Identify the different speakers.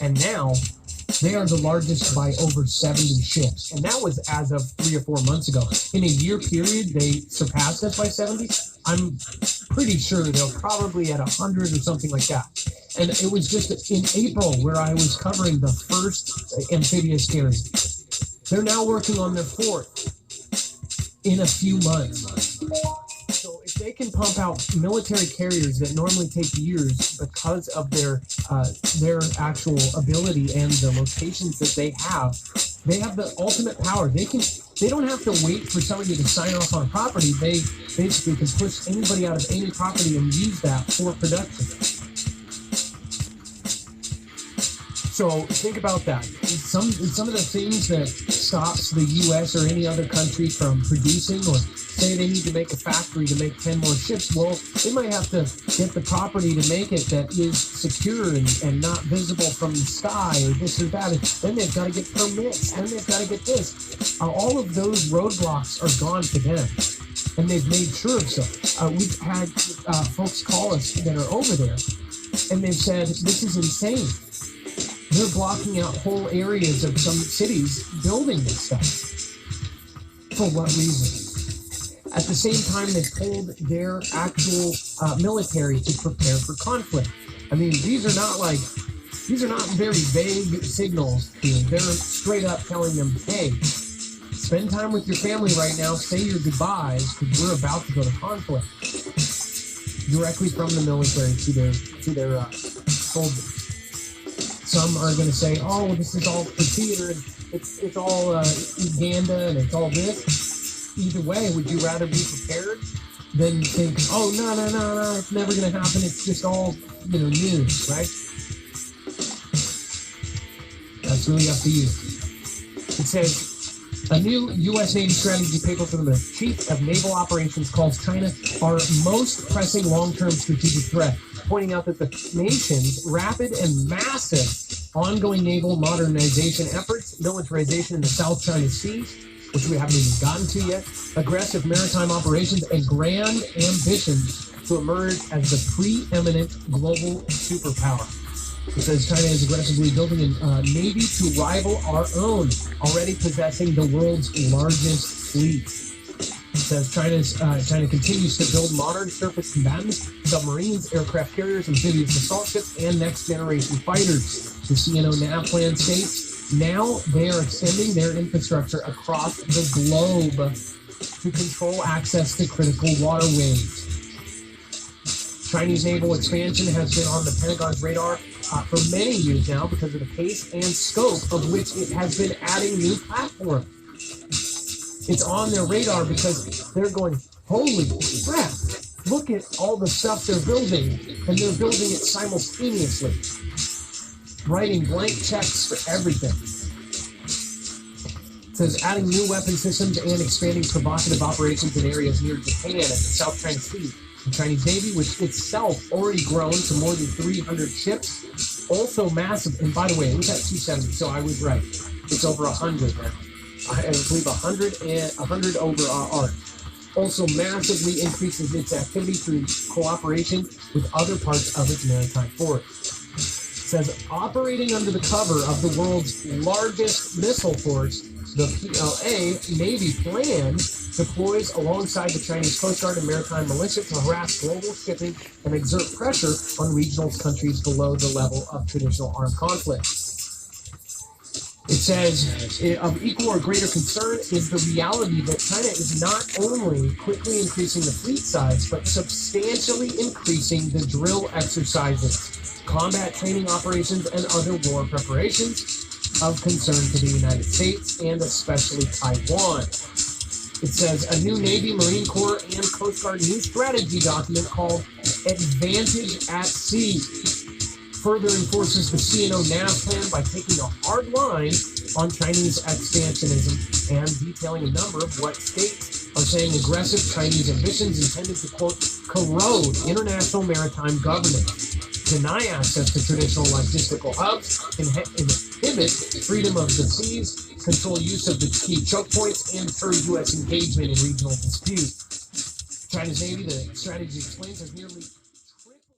Speaker 1: And now they are the largest by over 70 ships. And that was as of 3 or 4 months ago. In a year period, they surpassed us by 70. I'm pretty sure they're probably at 100 or something like that. And it was just in April where I was covering the first amphibious carrier. They're now working on their fourth in a few months. So if they can pump out military carriers that normally take years because of their actual ability and the locations that they have the ultimate power. They don't have to wait for somebody to sign off on property. They basically can push anybody out of any property and use that for production. So think about that. Some of the things that stops the U.S. or any other country from producing, or say they need to make a factory to make 10 more ships, well, they might have to get the property to make it that is secure and not visible from the sky or this or that. Then they've got to get permits. Then they've got to get this. All of those roadblocks are gone for them, and they've made sure of so. We've had folks call us that are over there, and they've said, this is insane. They're blocking out whole areas of some cities building this stuff. For what reason? At the same time, they told their actual military to prepare for conflict. I mean, these are not very vague signals. They're straight up telling them, hey, spend time with your family right now, say your goodbyes, because we're about to go to conflict. Directly from the military to their soldiers. Some are going to say, oh, well, this is all for theater, and it's all Uganda, and it's all this. Either way, would you rather be prepared than think, oh, no, it's never going to happen, it's just all, news, right? That's really up to you. It says, a new U.S. Navy strategy paper from the Chief of Naval Operations calls China our most pressing long-term strategic threat, pointing out that the nation's rapid and massive ongoing naval modernization efforts, militarization in the South China Sea, which we haven't even gotten to yet, aggressive maritime operations, and grand ambitions to emerge as the preeminent global superpower. It says China is aggressively building a navy to rival our own, already possessing the world's largest fleet. It says China continues to build modern surface combatants, submarines, aircraft carriers, amphibious assault ships, and next-generation fighters. The CNO nav plan states now they are extending their infrastructure across the globe to control access to critical waterways. Chinese naval expansion has been on the Pentagon's radar for many years now because of the pace and scope of which it has been adding new platforms. It's on their radar because they're going, holy crap, look at all the stuff they're building, and they're building it simultaneously, writing blank checks for everything. It says adding new weapon systems and expanding provocative operations in areas near Japan and the South China Sea. The Chinese Navy, which itself already grown to more than 300 ships, also massive. And by the way, it was at 270, so I was right. It's over 100 now. I believe 100 over art. Also massively increases its activity through cooperation with other parts of its maritime force. It says operating under the cover of the world's largest missile force, the PLA Navy plan deploys alongside the Chinese Coast Guard and maritime militia to harass global shipping and exert pressure on regional countries below the level of traditional armed conflict. It says, of equal or greater concern is the reality that China is not only quickly increasing the fleet size, but substantially increasing the drill exercises, combat training operations, and other war preparations of concern to the United States and especially Taiwan. It says a new Navy, Marine Corps, and Coast Guard new strategy document called Advantage at Sea further enforces the CNO nav plan by taking a hard line on Chinese expansionism and detailing a number of what states are saying aggressive Chinese ambitions intended to, quote, corrode international maritime governance, deny access to traditional logistical hubs, inhibit freedom of the seas, control use of the key choke points, and deter U.S. engagement in regional disputes. China's Navy, the strategy explains, has nearly